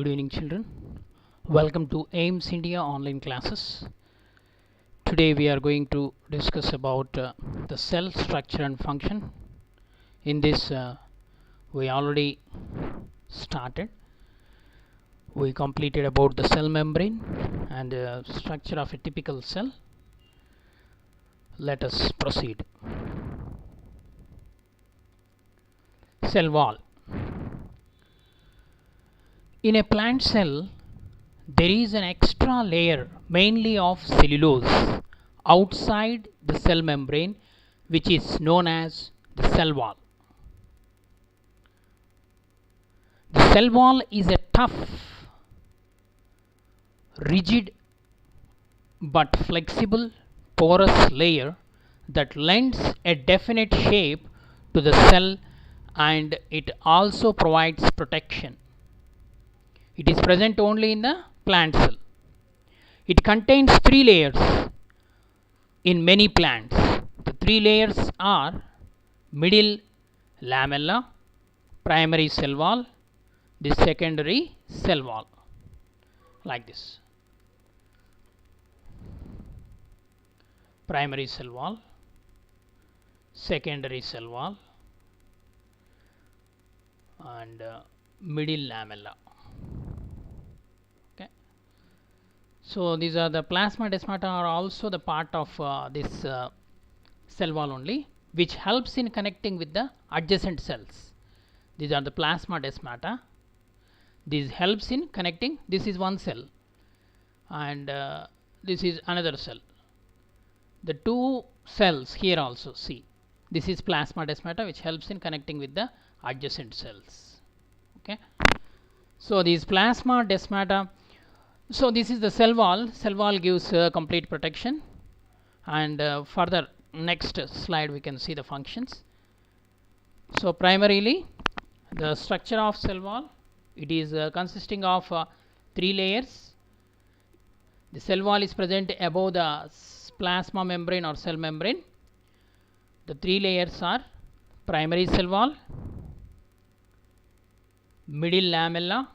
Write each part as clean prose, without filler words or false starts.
Good evening, children. Welcome to AIMS India online classes. Today we are going to discuss about the cell structure and function. In this, we already started. We completed about the cell membrane and the structure of a typical cell. Let us proceed. Cell wall. In a plant cell, there is an extra layer mainly of cellulose outside the cell membrane, which is known as the cell wall. The cell wall is a tough, rigid but flexible porous layer that lends a definite shape to the cell, and it also provides protection. It is present only in the plant cell. It contains three layers in many plants. The three layers are middle lamella, primary cell wall, the secondary cell wall, like this. Primary cell wall, secondary cell wall, and middle lamella. Okay. So these are the plasma-desmata are also the part of this cell wall only, which helps in connecting with the adjacent cells. These are the plasma-desmata. This helps in connecting. This is one cell, and this is another cell. The two cells here also, see, this is plasma-desmata, which helps in connecting with the adjacent cells. Okay. So these plasma-desmata. So this is the cell wall. Cell wall gives complete protection, and further next slide we can see the functions. So primarily the structure of cell wall, it is consisting of three layers. The cell wall is present above the plasma membrane or cell membrane. The three layers are primary cell wall, middle lamella,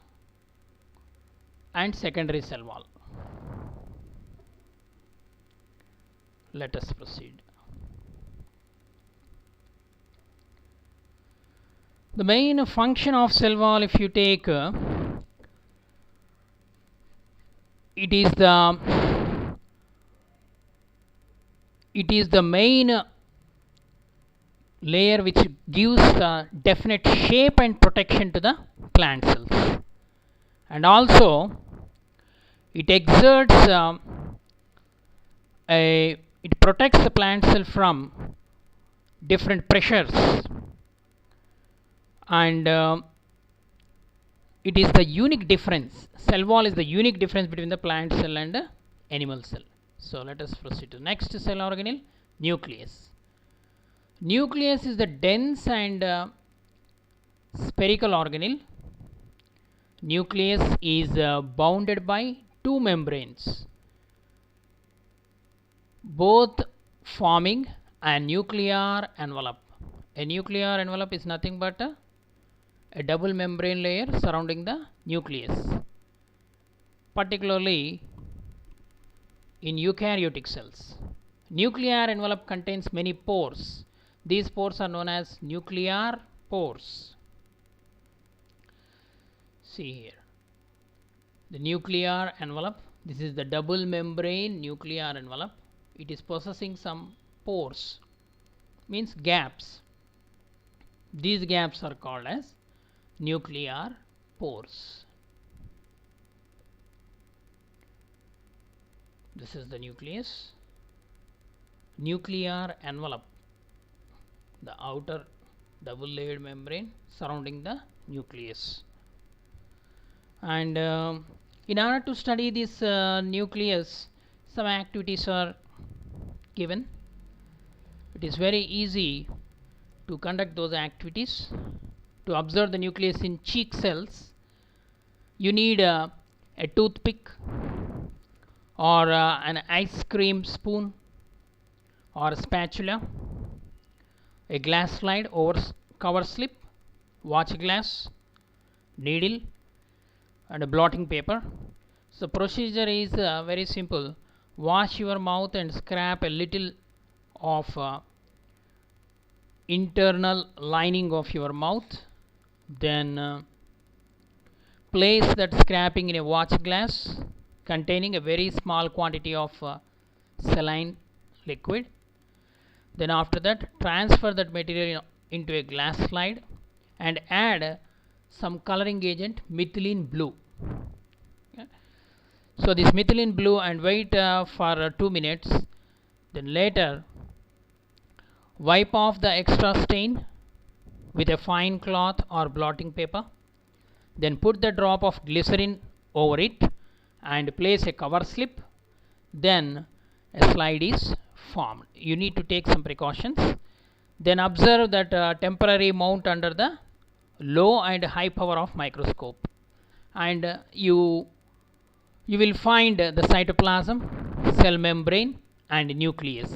and secondary cell wall. Let us proceed. The main function of cell wall, if you take, it is the main layer which gives the definite shape and protection to the plant cells, and also it exerts it protects the plant cell from different pressures, and it is the unique difference. Cell wall is the unique difference between the plant cell and the animal cell. So let us proceed to next cell organelle, nucleus. Nucleus is the dense and spherical organelle. Nucleus is bounded by two membranes, both forming a nuclear envelope. A nuclear envelope is nothing but a double membrane layer surrounding the nucleus, particularly in eukaryotic cells. Nuclear envelope contains many pores. These pores are known as nuclear pores. See here, the nuclear envelope. This is the double membrane nuclear envelope. It is possessing some pores, means gaps. These gaps are called as nuclear pores. This is the nucleus. Nuclear envelope, the outer double layered membrane surrounding the nucleus. And in order to study this nucleus, some activities are given. It is very easy to conduct those activities. To observe the nucleus in cheek cells, you need a toothpick or an ice cream spoon or a spatula, a glass slide over cover slip, watch glass, needle, and a blotting paper. So procedure is very simple. Wash your mouth and scrape a little of internal lining of your mouth. Then place that scraping in a watch glass containing a very small quantity of saline liquid. Then after that, transfer that material into a glass slide and add some coloring agent, methylene blue. Okay. So this methylene blue, and wait for 2 minutes. Then later wipe off the extra stain with a fine cloth or blotting paper. Then put the drop of glycerin over it and place a cover slip. Then a slide is formed. You need to take some precautions. Then observe that temporary mount under the low and high power of microscope, and you will find the cytoplasm, cell membrane and nucleus,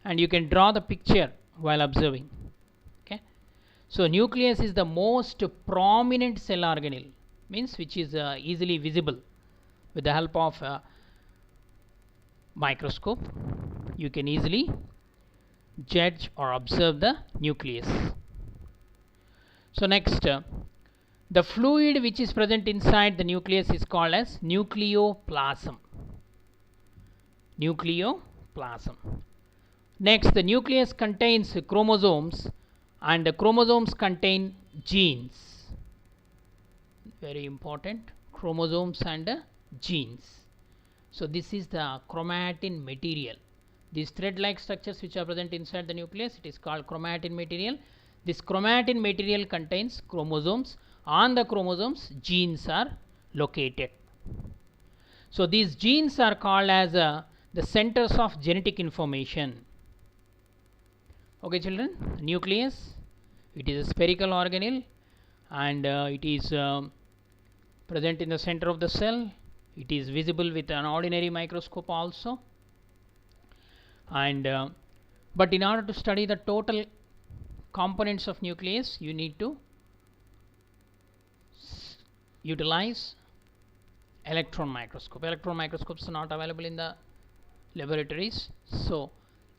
and you can draw the picture while observing. Okay. So nucleus is the most prominent cell organelle, means which is easily visible with the help of microscope. You can easily judge or observe the nucleus. So next, the fluid which is present inside the nucleus is called as nucleoplasm. Nucleoplasm. Next, the nucleus contains chromosomes, and the chromosomes contain genes. Very important, chromosomes and genes. So this is the chromatin material. These thread-like structures which are present inside the nucleus, it is called chromatin material. This chromatin material contains chromosomes. On the chromosomes, genes are located. So these genes are called as the centers of genetic information. Okay children, nucleus, it is a spherical organelle, and it is present in the center of the cell. It is visible with an ordinary microscope also, and but in order to study the total components of nucleus, you need to utilize electron microscope. Electron microscopes are not available in the laboratories, so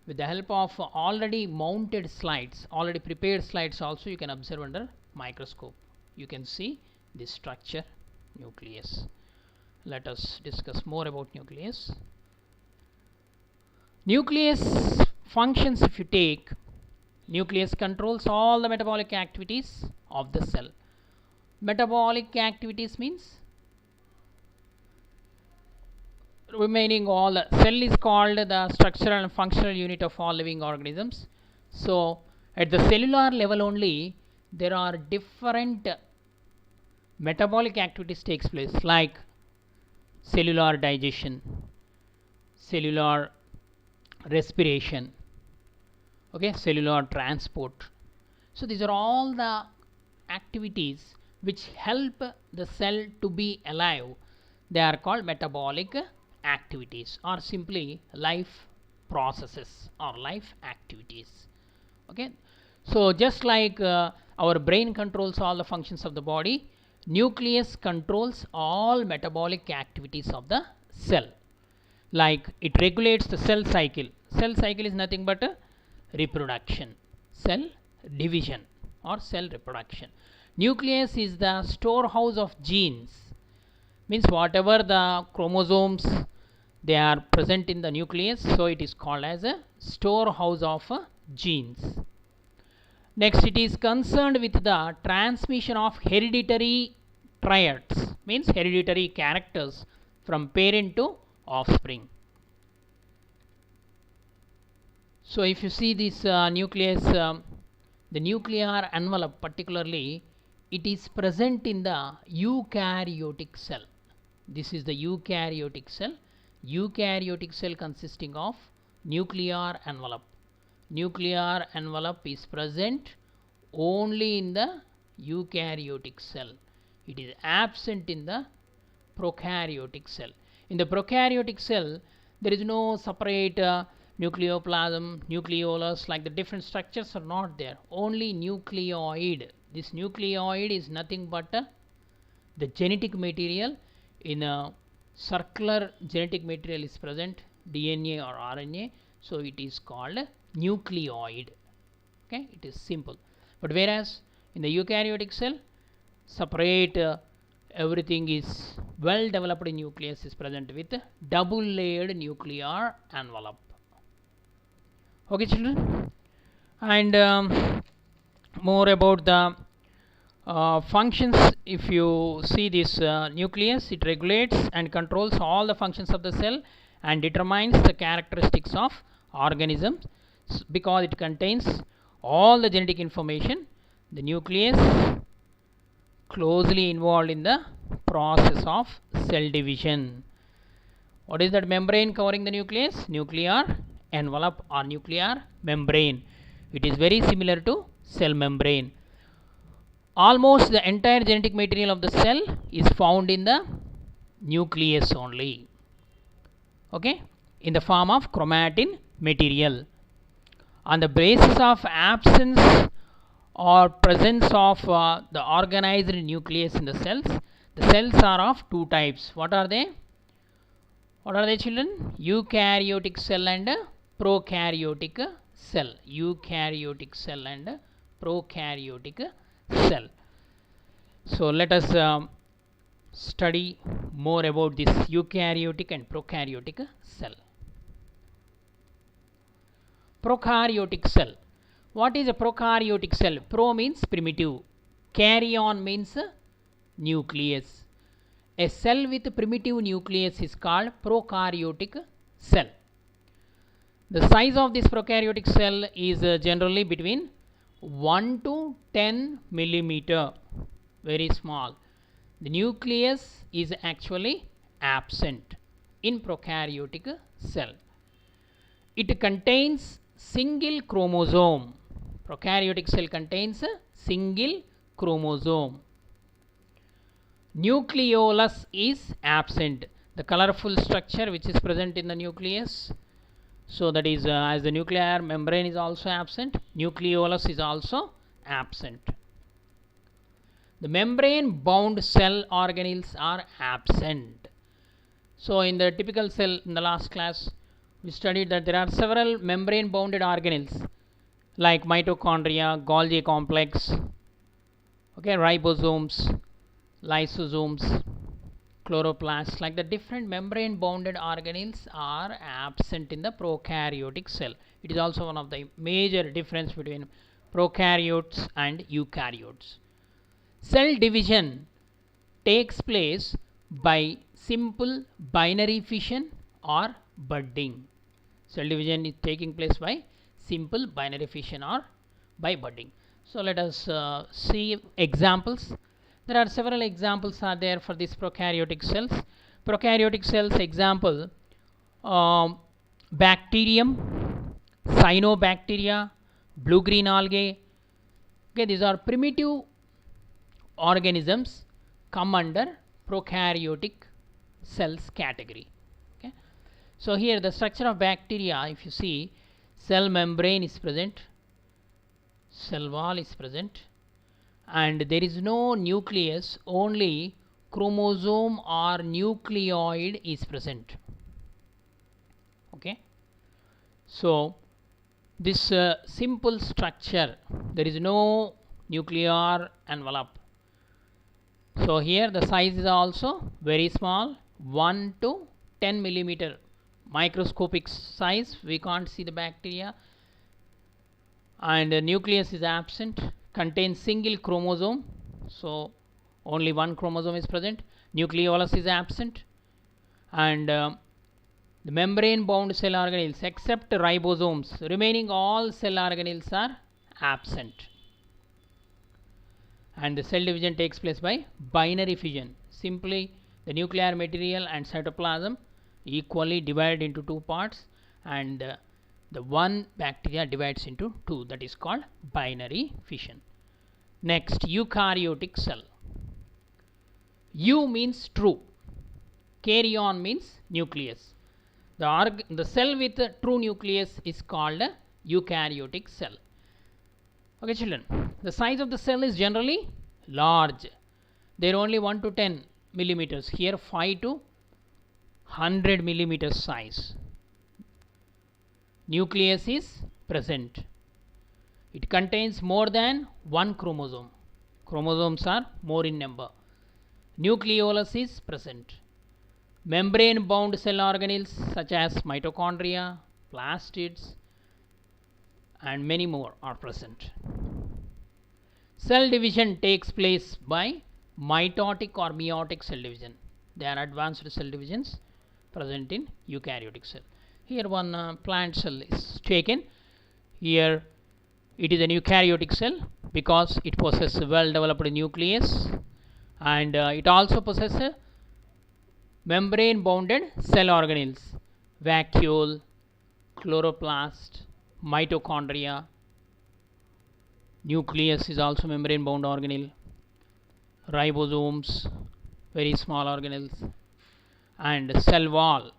with the help of already mounted slides, already prepared slides also, you can observe under microscope. You can see this structure, nucleus. Let us discuss more about nucleus. Nucleus functions, if you take, nucleus controls all the metabolic activities of the cell. Metabolic activities means remaining all. Cell is called the structural and functional unit of all living organisms. So at the cellular level only, there are different metabolic activities takes place, like cellular digestion, cellular respiration, okay, cellular transport. So these are all the activities which help the cell to be alive. They are called metabolic activities, or simply life processes or life activities. Okay. So just like our brain controls all the functions of the body, nucleus controls all metabolic activities of the cell. Like it regulates the cell cycle. Cell cycle is nothing but reproduction, cell division or cell reproduction. Nucleus is the storehouse of genes, means whatever the chromosomes they are present in the nucleus, so it is called as a storehouse of genes. Next, it is concerned with the transmission of hereditary traits, means hereditary characters from parent to offspring. So if you see this nucleus, the nuclear envelope particularly, it is present in the eukaryotic cell. This is the eukaryotic cell. Eukaryotic cell consisting of nuclear envelope. Nuclear envelope is present only in the eukaryotic cell. It is absent in the prokaryotic cell. In the prokaryotic cell, there is no separate nucleoplasm, nucleolus, like the different structures are not there. Only nucleoid. This nucleoid is nothing but the genetic material in a circular genetic material is present, DNA or RNA, so it is called nucleoid. Okay, it is simple. But whereas in the eukaryotic cell, separate everything is well developed nucleus is present with double layered nuclear envelope. Okay children, and more about the functions. If you see this nucleus, it regulates and controls all the functions of the cell and determines the characteristics of organisms because it contains all the genetic information. The nucleus closely involved in the process of cell division. What is that membrane covering the nucleus? Nuclear envelope or nuclear membrane. It is very similar to cell membrane. Almost the entire genetic material of the cell is found in the nucleus only. Okay, in the form of chromatin material. On the basis of absence or presence of the organized nucleus in the cells are of two types. What are they? What are they children? Eukaryotic cell and prokaryotic cell. Eukaryotic cell and prokaryotic cell. So let us study more about this eukaryotic and prokaryotic cell. Prokaryotic cell. What is a prokaryotic cell? Pro means primitive, karyon means nucleus. A cell with primitive nucleus is called prokaryotic cell. The size of this prokaryotic cell is generally between 1 to 10 millimeter, very small. The nucleus is actually absent in prokaryotic cell. It contains single chromosome. Prokaryotic cell contains a single chromosome. Nucleolus is absent. The colorful structure which is present in the nucleus, so that is as the nuclear membrane is also absent, nucleolus is also absent. The membrane bound cell organelles are absent. So in the typical cell, in the last class we studied that there are several membrane bounded organelles like mitochondria, Golgi complex, okay, ribosomes, lysosomes, chloroplasts. Like the different membrane bounded organelles are absent in the prokaryotic cell. It is also one of the major difference between prokaryotes and eukaryotes. Cell division takes place by simple binary fission or budding. Cell division is taking place by simple binary fission or by budding. So let us see examples. There are several examples are there for these prokaryotic cells. Prokaryotic cells example, bacterium, cyanobacteria, blue-green algae. Okay, these are primitive organisms come under prokaryotic cells category. Okay, so here the structure of bacteria, if you see, cell membrane is present, cell wall is present, and there is no nucleus, only chromosome or nucleoid is present. Okay, so this simple structure, there is no nuclear envelope. So here the size is also very small, 1 to 10 millimeter, microscopic size. We can't see the bacteria, and the nucleus is absent, contains single chromosome, so only one chromosome is present. Nucleolus is absent, and the membrane bound cell organelles except ribosomes, remaining all cell organelles are absent. And the cell division takes place by binary fission. Simply the nuclear material and cytoplasm equally divided into two parts, and the one bacteria divides into two. That is called binary fission. Next, eukaryotic cell. Eu means true, karyon means nucleus. The cell with a true nucleus is called a eukaryotic cell. Okay children, the size of the cell is generally large. They're only 1 to 10 millimeters. Here 5 to 100 millimeters size. Nucleus is present. It contains more than one chromosome. Chromosomes are more in number. Nucleolus is present. Membrane bound cell organelles such as mitochondria, plastids, and many more are present. Cell division takes place by mitotic or meiotic cell division. They are advanced cell divisions present in eukaryotic cell. Here one plant cell is taken. Here it is an eukaryotic cell because it possesses a well developed nucleus, and it also possesses membrane bounded cell organelles, vacuole, chloroplast, mitochondria. Nucleus is also membrane bound organelle, ribosomes, very small organelles, and cell wall,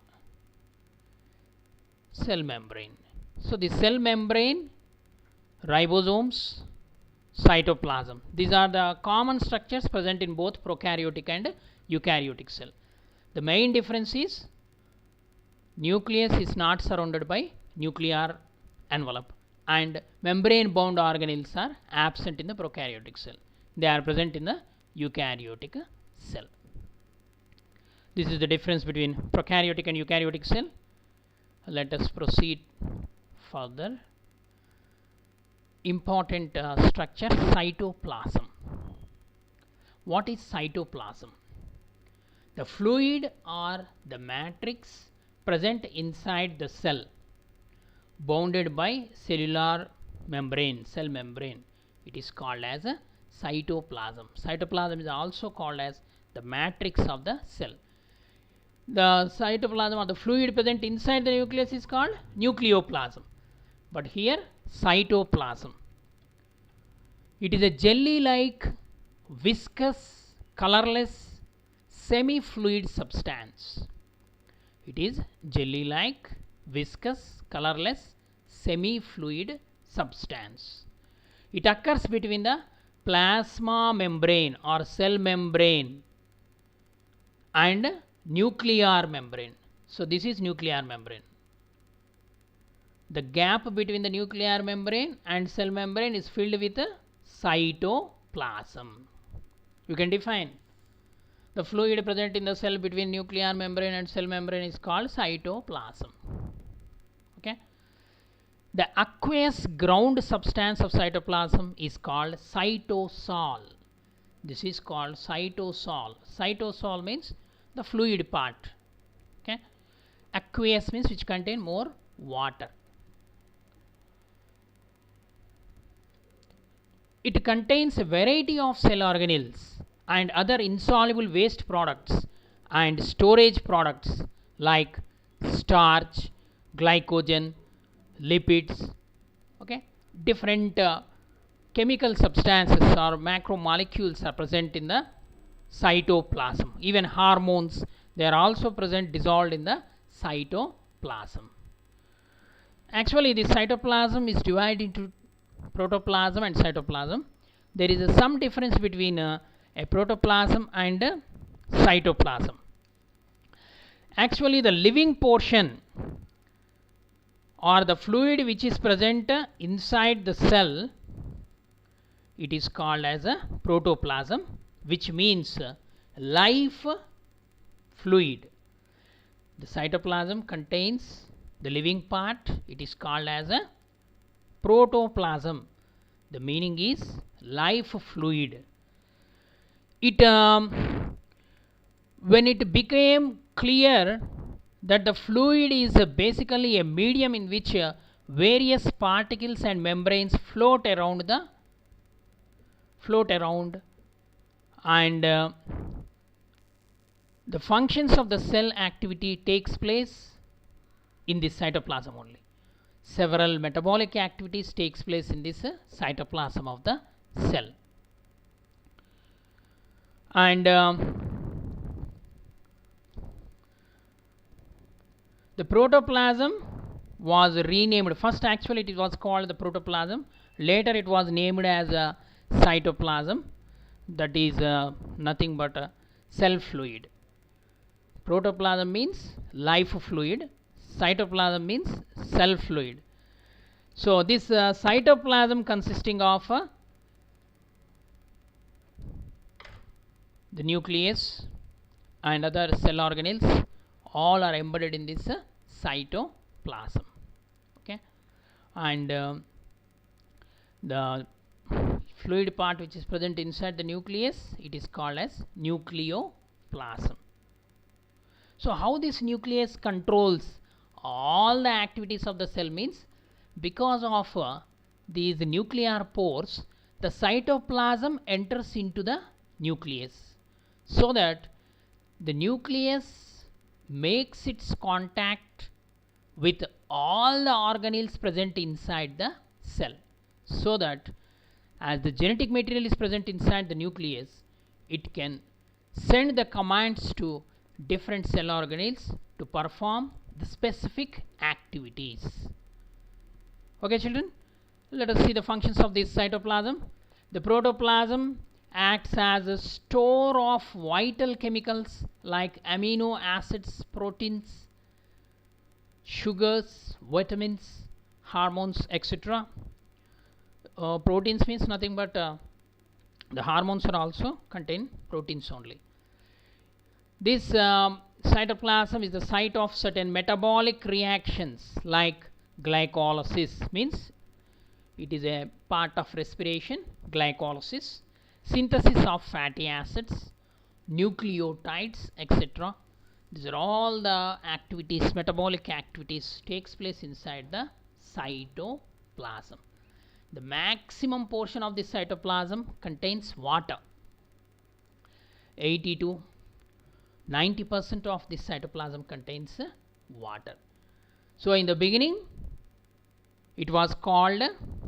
cell membrane. So the cell membrane, ribosomes, cytoplasm, these are the common structures present in both prokaryotic and eukaryotic cell. The main difference is nucleus is not surrounded by nuclear envelope, and membrane bound organelles are absent in the prokaryotic cell. They are present in the eukaryotic cell. This is the difference between prokaryotic and eukaryotic cell. Let us proceed further. Important structure, cytoplasm. What is cytoplasm? The fluid or the matrix present inside the cell, bounded by cellular membrane, cell membrane. It is called as a cytoplasm. Cytoplasm is also called as the matrix of the cell. The cytoplasm or the fluid present inside the nucleus is called nucleoplasm. But here cytoplasm. It is a jelly-like, viscous, colorless, semi-fluid substance. It is jelly-like, viscous, colorless, semi-fluid substance. It occurs between the plasma membrane or cell membrane and nuclear membrane. So this is nuclear membrane. The gap between the nuclear membrane and cell membrane is filled with a cytoplasm. You can define the fluid present in the cell between nuclear membrane and cell membrane is called cytoplasm. Okay. The aqueous ground substance of cytoplasm is called cytosol. This is called cytosol. Cytosol means the fluid part. Okay. Aqueous means which contain more water. It contains a variety of cell organelles and other insoluble waste products and storage products like starch, glycogen, lipids. Okay, different chemical substances or macromolecules are present in the cytoplasm. Even hormones, they are also present dissolved in the cytoplasm. Actually, the cytoplasm is divided into protoplasm and cytoplasm. There is some difference between a protoplasm and a cytoplasm. Actually, the living portion or the fluid which is present inside the cell, it is called as a protoplasm, which means life fluid. The cytoplasm contains the living part. It is called as a protoplasm. The meaning is life fluid. It when it became clear that the fluid is basically a medium in which various particles and membranes float around and the functions of the cell activity takes place in this cytoplasm only. Several metabolic activities takes place in this cytoplasm of the cell. And the protoplasm was renamed. First actually it was called the protoplasm. Later it was named as a cytoplasm. that is nothing but a cell fluid. Protoplasm means life fluid, cytoplasm means cell fluid. So this cytoplasm consisting of the nucleus and other cell organelles, all are embedded in this cytoplasm. Okay, and the fluid part which is present inside the nucleus, it is called as nucleoplasm. So how this nucleus controls all the activities of the cell means, because of these nuclear pores, the cytoplasm enters into the nucleus, so that the nucleus makes its contact with all the organelles present inside the cell, so that as the genetic material is present inside the nucleus, it can send the commands to different cell organelles to perform the specific activities. Okay children, let us see the functions of this cytoplasm. The protoplasm acts as a store of vital chemicals like amino acids, proteins, sugars, vitamins, hormones, etc. Proteins means nothing but the hormones are also contain proteins only. This cytoplasm is the site of certain metabolic reactions like glycolysis, means it is a part of respiration, glycolysis, synthesis of fatty acids, nucleotides, etc. These are all the activities, metabolic activities takes place inside the cytoplasm. The maximum portion of this cytoplasm contains water. 80 to 90% of this cytoplasm contains water. So in the beginning it was called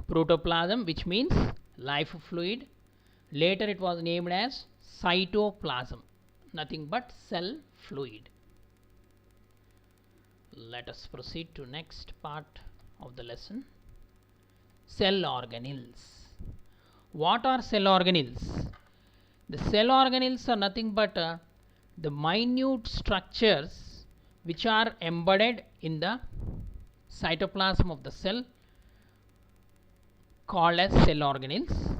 protoplasm, which means life fluid. Later it was named as cytoplasm, nothing but cell fluid. Let us proceed to next part of the lesson. Cell organelles. What are cell organelles? The cell organelles are nothing but the minute structures which are embedded in the cytoplasm of the cell, called as cell organelles,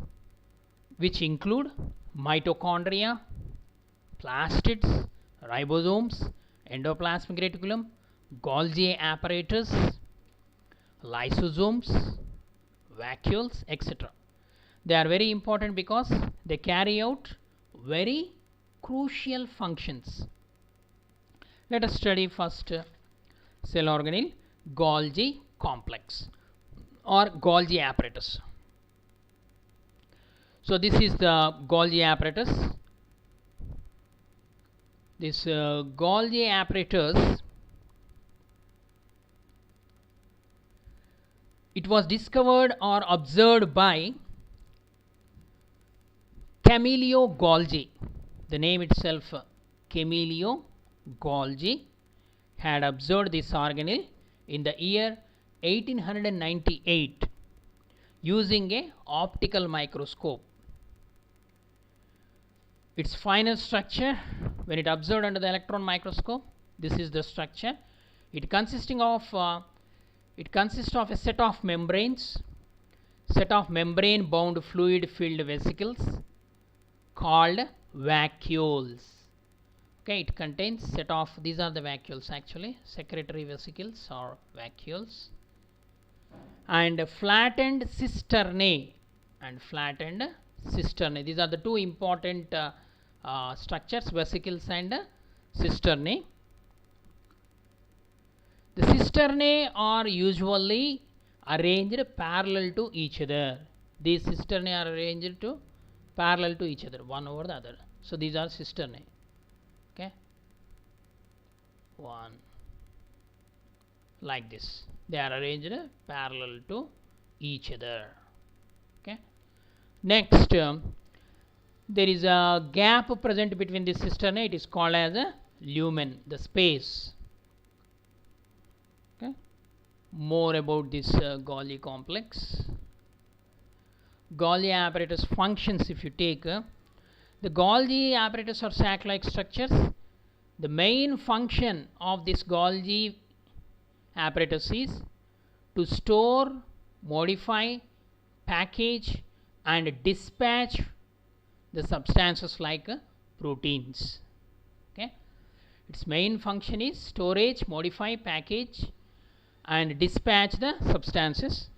which include mitochondria, plastids, ribosomes, endoplasmic reticulum, Golgi apparatus, lysosomes, vacuoles, etc. They are very important because they carry out very crucial functions. Let us study first cell organelle, Golgi complex or Golgi apparatus. So this is the Golgi apparatus. This Golgi apparatus, it was discovered or observed by Camillo Golgi. The name itself, Camillo Golgi, had observed this organelle in the year 1898 using a optical microscope. Its final structure, when it observed under the electron microscope, this is the structure. It consists of a set of membranes, set of membrane bound fluid filled vesicles called vacuoles. Okay, it contains set of, these are the vacuoles actually, secretory vesicles or vacuoles, and flattened cisternae and flattened cisternae. These are the two important structures, vesicles and cisternae. The cisternae are usually arranged parallel to each other. These cisternae are arranged to parallel to each other, one over the other. So these are cisternae. Okay, one like this. They are arranged parallel to each other. Okay. Next, there is a gap present between this cisternae. It is called as a lumen, the space. Okay. More about this Golgi complex. Golgi apparatus functions, if you take, The Golgi apparatus are sac-like structures. The main function of this Golgi apparatus is to store, modify, package and dispatch the substances like proteins. Okay, its main function is storage, modify, package and dispatch the substances.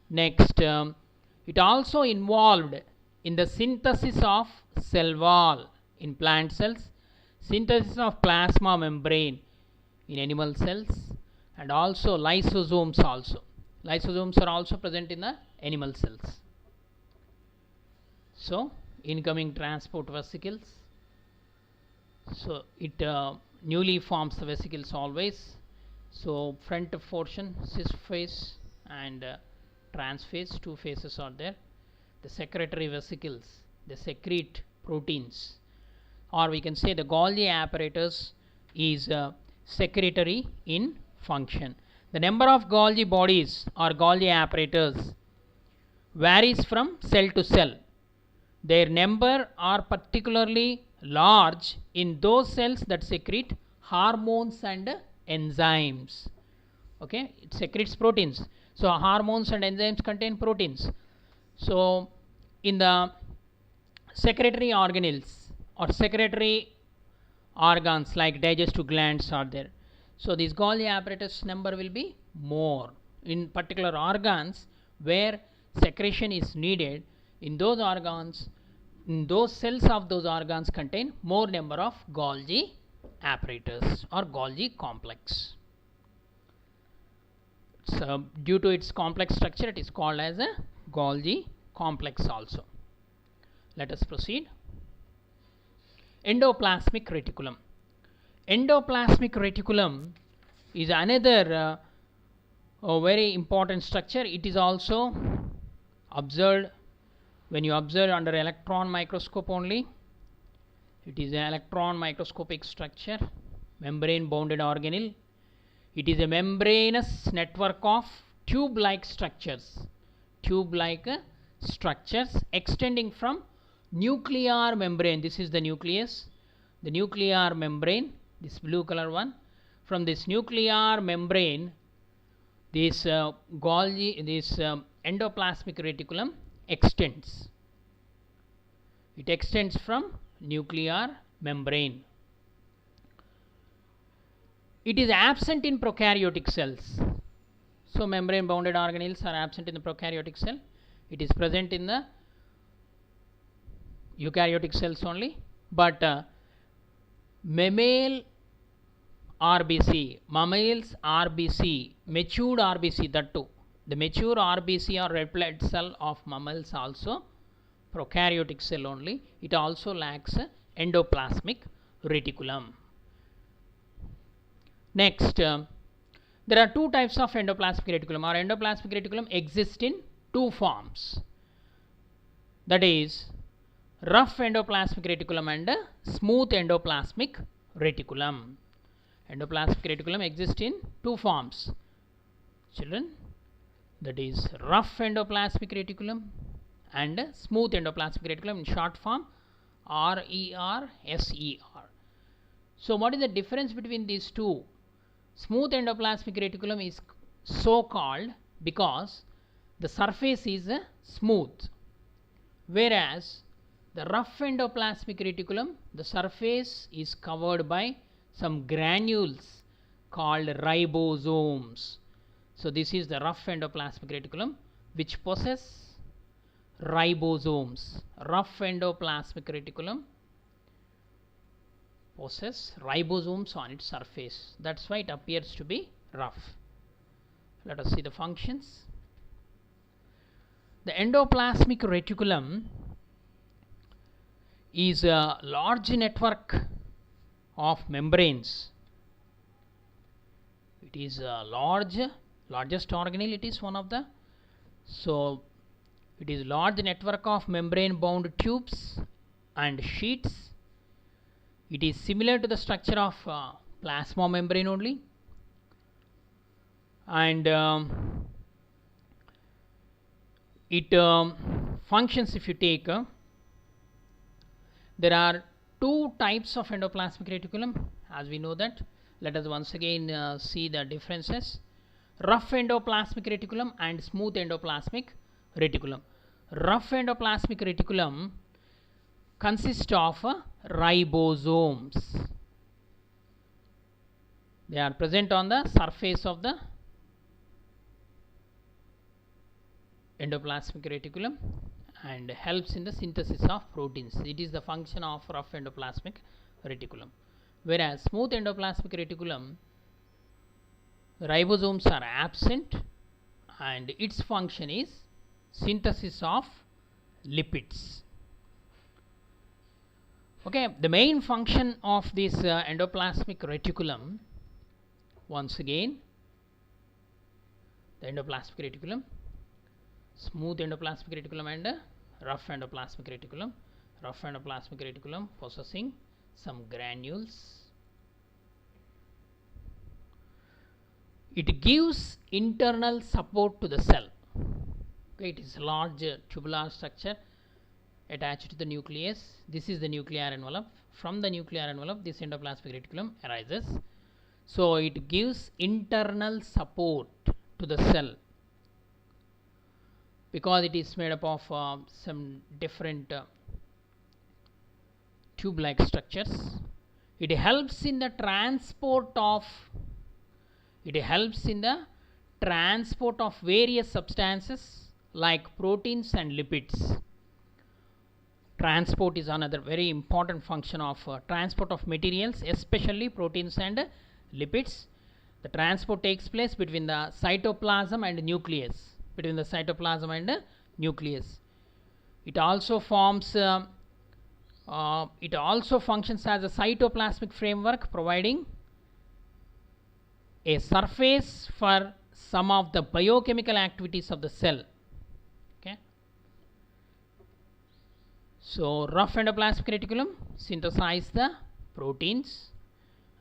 Next, it also involved in the synthesis of cell wall in plant cells, synthesis of plasma membrane in animal cells, and also lysosomes also. Lysosomes are also present in the animal cells. So, incoming transport vesicles. So, it newly forms the vesicles always. So, front portion, cis phase and trans phase, two phases are there. The secretory vesicles, they secrete proteins, or we can say the Golgi apparatus is secretory in function. The number of Golgi bodies or Golgi apparatus varies from cell to cell. Their number are particularly large in those cells that secrete hormones and enzymes. Okay, it secretes proteins. So hormones and enzymes contain proteins. So in the secretory organelles or secretory organs like digestive glands are there. So this Golgi apparatus number will be more in particular organs where secretion is needed. In those organs, in those cells of those organs contain more number of Golgi apparatus or Golgi complex. So due to its complex structure, it is called as a Golgi complex also. Let us proceed. Endoplasmic reticulum. Endoplasmic reticulum is another very important structure. It is also observed when you observe under electron microscope only. It is an electron microscopic structure, membrane bounded organelle. It is a membranous network of tube-like structures, extending from nuclear membrane. This is the nucleus, the nuclear membrane, this blue color one. From this nuclear membrane, this endoplasmic reticulum extends. It extends from nuclear membrane. It is absent in prokaryotic cells. So membrane bounded organelles are absent in the prokaryotic cell. It is present in the eukaryotic cells only. But mammals RBC, matured RBC, that too. The mature RBC or red blood cell of mammals also prokaryotic cell only. It also lacks endoplasmic reticulum. Next, there are two types of endoplasmic reticulum. Our endoplasmic reticulum exists in two forms. That is rough endoplasmic reticulum and smooth endoplasmic reticulum. Endoplasmic reticulum exists in two forms, children. That is rough endoplasmic reticulum and smooth endoplasmic reticulum, in short form RER, SER. So what is the difference between these two? Smooth endoplasmic reticulum is so called because the surface is smooth, whereas the rough endoplasmic reticulum, the surface is covered by some granules called ribosomes. So this is the rough endoplasmic reticulum which possess ribosomes. Rough endoplasmic reticulum possess ribosomes on its surface. That's why it appears to be rough. Let us see the functions. The endoplasmic reticulum is a large network of membranes. It is a largest organelle. It is one of the, so it is large network of membrane bound tubes and sheets. It is similar to the structure of plasma membrane only, and it functions, if you take There are two types of endoplasmic reticulum, as we know that. Let us once again see the differences. Rough endoplasmic reticulum and smooth endoplasmic reticulum. Rough endoplasmic reticulum consists of ribosomes. They are present on the surface of the endoplasmic reticulum and helps in the synthesis of proteins. It is the function of rough endoplasmic reticulum. Whereas smooth endoplasmic reticulum, ribosomes are absent and its function is synthesis of lipids. Okay, the main function of this endoplasmic reticulum, once again, the endoplasmic reticulum, smooth endoplasmic reticulum and rough endoplasmic reticulum. Rough endoplasmic reticulum possessing some granules. It gives internal support to the cell. Okay, it is a large tubular structure attached to the nucleus. This is the nuclear envelope. From the nuclear envelope, this endoplasmic reticulum arises. So it gives internal support to the cell because it is made up of some different tube-like structures. It helps in the transport of various substances like proteins and lipids. Transport is another very important function of transport of materials, especially proteins and lipids. The transport takes place between the cytoplasm and nucleus. It also forms. It also functions as a cytoplasmic framework, providing a surface for some of the biochemical activities of the cell. Okay. So rough endoplasmic reticulum synthesize the proteins,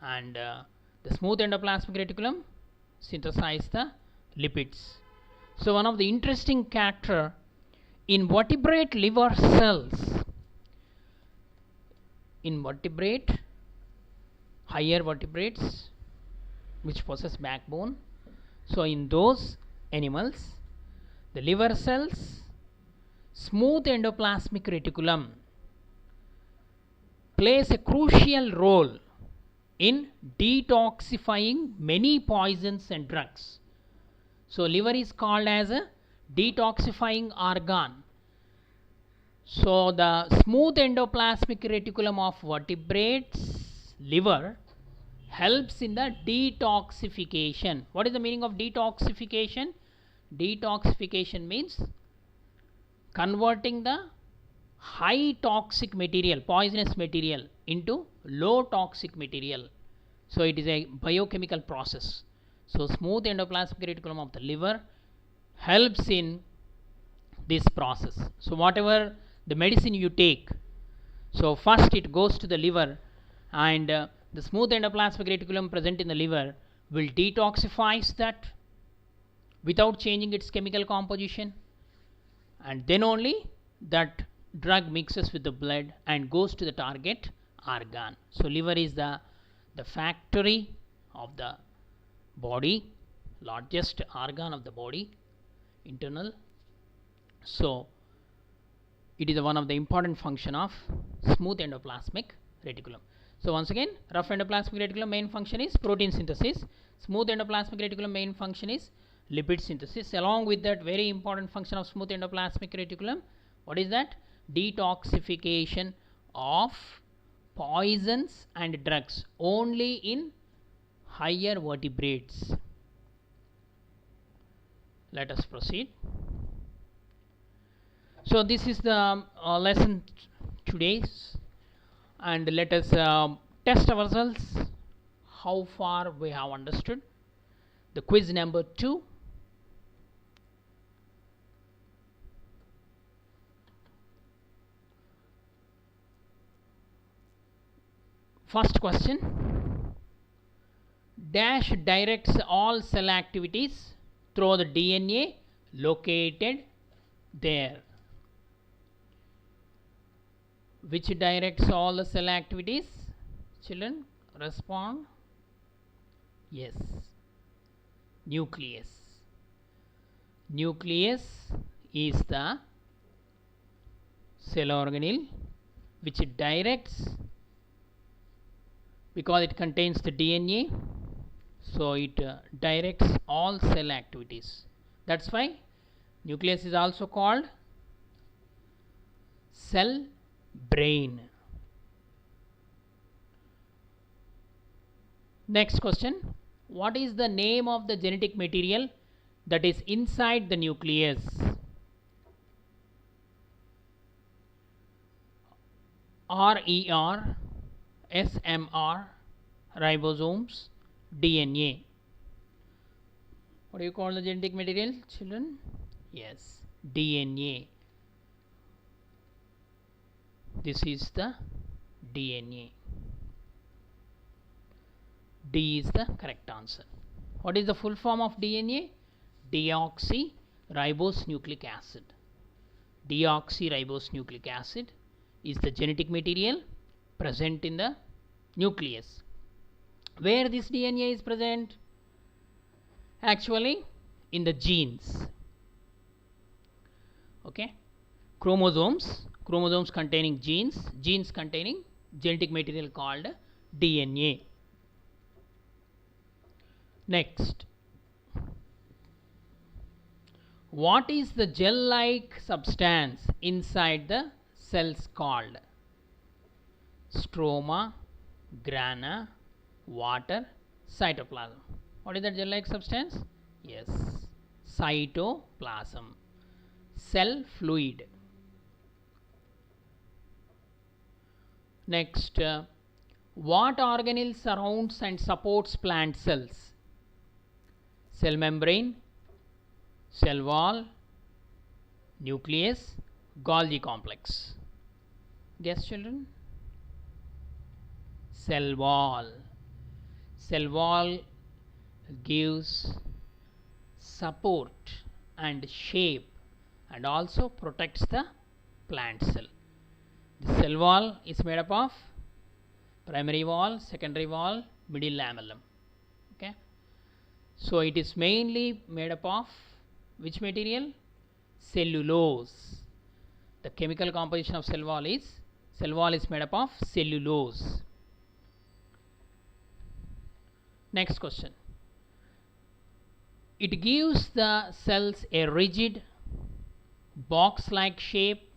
and the smooth endoplasmic reticulum synthesize the lipids. So one of the interesting character in vertebrate liver cells, in higher vertebrates which possess backbone, so in those animals, the liver cells, smooth endoplasmic reticulum plays a crucial role in detoxifying many poisons and drugs. So liver is called as a detoxifying organ. So the smooth endoplasmic reticulum of vertebrates liver helps in the detoxification. What is the meaning of detoxification? Detoxification means converting the high toxic material, poisonous material, into low toxic material. So it is a biochemical process. So smooth endoplasmic reticulum of the liver helps in this process. So whatever the medicine you take, so first it goes to the liver, and the smooth endoplasmic reticulum present in the liver will detoxify that without changing its chemical composition, and then only that drug mixes with the blood and goes to the target organ. So liver is the factory of the body, largest organ of the body, internal. So it is one of the important function of smooth endoplasmic reticulum. So once again, rough endoplasmic reticulum main function is protein synthesis. Smooth endoplasmic reticulum main function is lipid synthesis. Along with that, very important function of smooth endoplasmic reticulum, what is that? Detoxification of poisons and drugs only in higher vertebrates. Let us proceed. So this is the lesson today's, and let us test ourselves how far we have understood. The quiz number 2. First question: dash directs all cell activities through the DNA located there. which directs all the cell activities? Children, respond. Yes, nucleus. Nucleus is the cell organelle which directs, because it contains the DNA, so it directs all cell activities. That's why nucleus is also called cell brain. Next question, what is the name of the genetic material that is inside the nucleus? RER, SMR, ribosomes, DNA. What do you call the genetic material, children? Yes, DNA. This is the DNA. D is the correct answer. What is the full form of DNA? Deoxyribonucleic acid. Deoxyribonucleic acid is the genetic material present in the nucleus. Where this DNA is present? Actually, in the genes. Okay, chromosomes containing genes containing genetic material called DNA. Next, what is the gel-like substance inside the cells called? Stroma, grana, water, cytoplasm. What is that gel-like substance? Yes, cytoplasm, cell fluid. Next, what organelle surrounds and supports plant cells? Cell membrane, cell wall, nucleus, Golgi complex. Guess, children? Cell wall. Cell wall gives support and shape and also protects the plant cell. The cell wall is made up of primary wall, secondary wall, middle lamellum. Okay, so it is mainly made up of which material? Cellulose. The chemical composition of cell wall is made up of cellulose. Next question, it gives the cells a rigid box like shape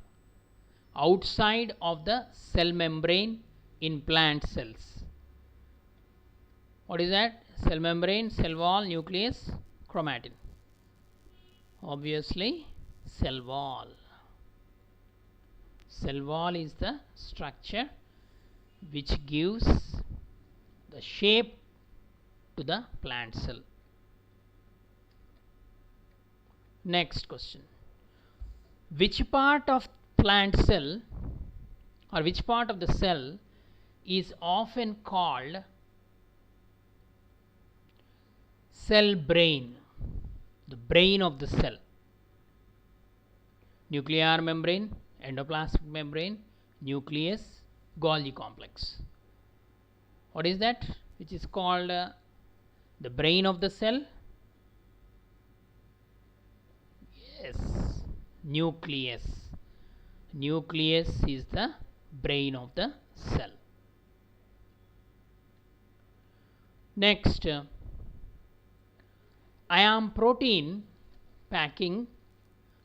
outside of the cell membrane in plant cells. What is that? Cell membrane, cell wall, nucleus, chromatin. Obviously, cell wall. Cell wall is the structure which gives the shape to the plant cell. Next question, which part of plant cell or which part of the cell is often called cell brain? The brain of the cell. Nuclear membrane, endoplasmic membrane, nucleus, Golgi complex. What is that which is called the brain of the cell? Yes, nucleus. Nucleus is the brain of the cell. Next, I am protein packing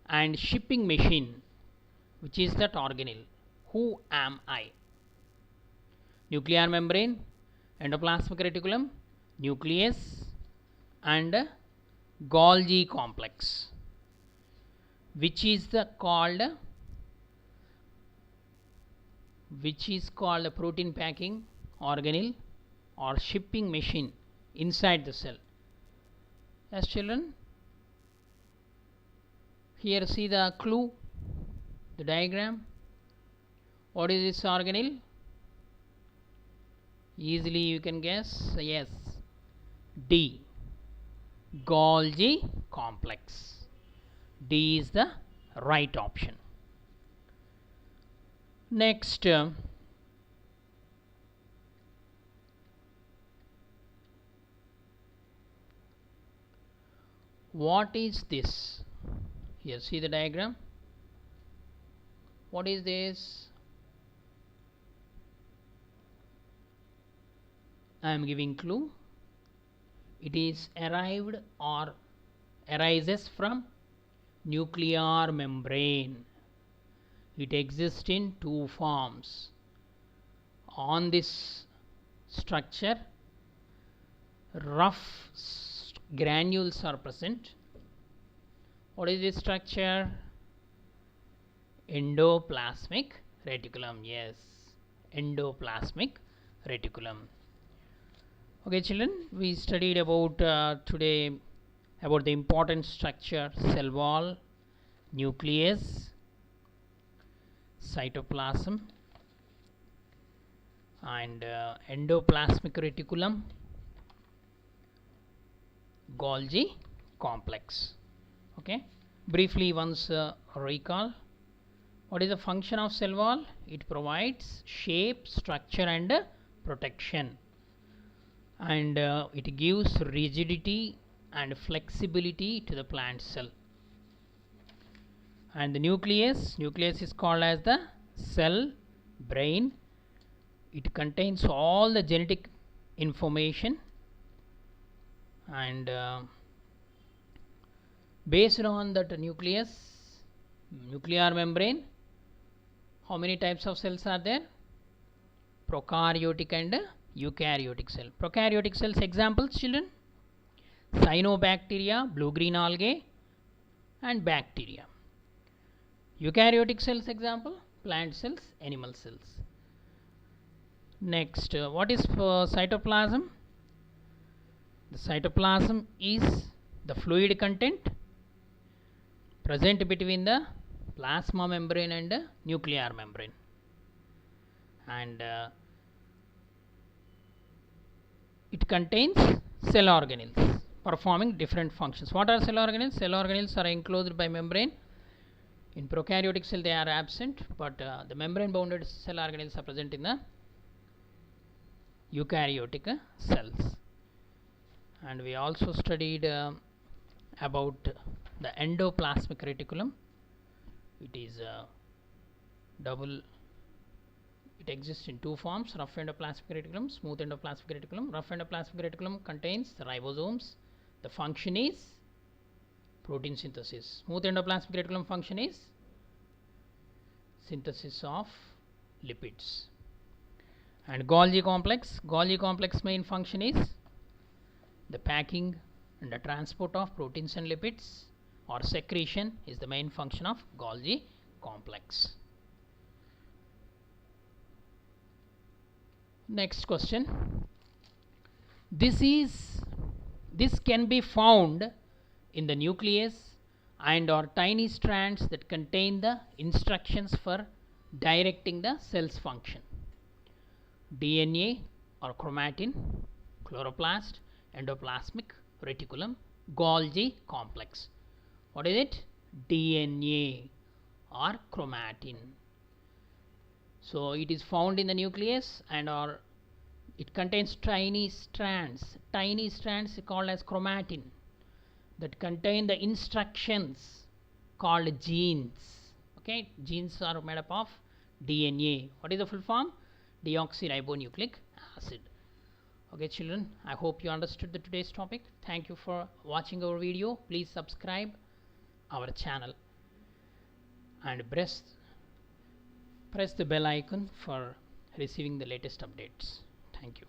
and shipping machine. Which is that organelle? Who am I? Nuclear membrane, endoplasmic reticulum, nucleus, and Golgi complex. Which is called a protein packing organelle or shipping machine inside the cell? Yes, children. Here see the clue, the diagram. What is this organelle? Easily you can guess. Yes, D, Golgi complex. D is the right option. Next, what is this? Here, see the diagram. What is this? I am giving clue. It is arrived or arises from nuclear membrane. It exists in two forms. On this structure, rough granules are present. What is this structure? Endoplasmic reticulum. Yes, endoplasmic reticulum. Okay, children, we studied about today about the important structure: cell wall, nucleus, cytoplasm, and endoplasmic reticulum, Golgi complex. Okay, briefly once recall. What is the function of cell wall? It provides shape, structure, and protection, and it gives rigidity and flexibility to the plant cell. And the nucleus is called as the cell brain. It contains all the genetic information, and based on that nuclear membrane, how many types of cells are there? Prokaryotic and eukaryotic cell. Prokaryotic cells examples, children: cyanobacteria, blue-green algae, and bacteria. Eukaryotic cells example: plant cells, animal cells. Next, what is cytoplasm? The cytoplasm is the fluid content present between the plasma membrane and the nuclear membrane, and it contains cell organelles performing different functions. What are cell organelles? Cell organelles are enclosed by membrane. In prokaryotic cell they are absent, but the membrane bounded cell organelles are present in the eukaryotic cells. And we also studied about the endoplasmic reticulum. It is it exists in two forms: rough endoplasmic reticulum, smooth endoplasmic reticulum. Rough endoplasmic reticulum contains the ribosomes. The function is protein synthesis. Smooth endoplasmic reticulum function is synthesis of lipids. And Golgi complex main function is the packing and the transport of proteins and lipids, or secretion is the main function of Golgi complex. Next question. This can be found in the nucleus and or tiny strands that contain the instructions for directing the cell's function. DNA or chromatin, chloroplast, endoplasmic reticulum, Golgi complex. What is it? DNA or chromatin. So it is found in the nucleus and or it contains tiny strands. Tiny strands called as chromatin that contain the instructions called genes. Okay, genes are made up of DNA. What is the full form? Deoxyribonucleic acid. Okay, children, I hope you understood today's topic. Thank you for watching our video. Please subscribe our channel and press the bell icon for receiving the latest updates. Thank you.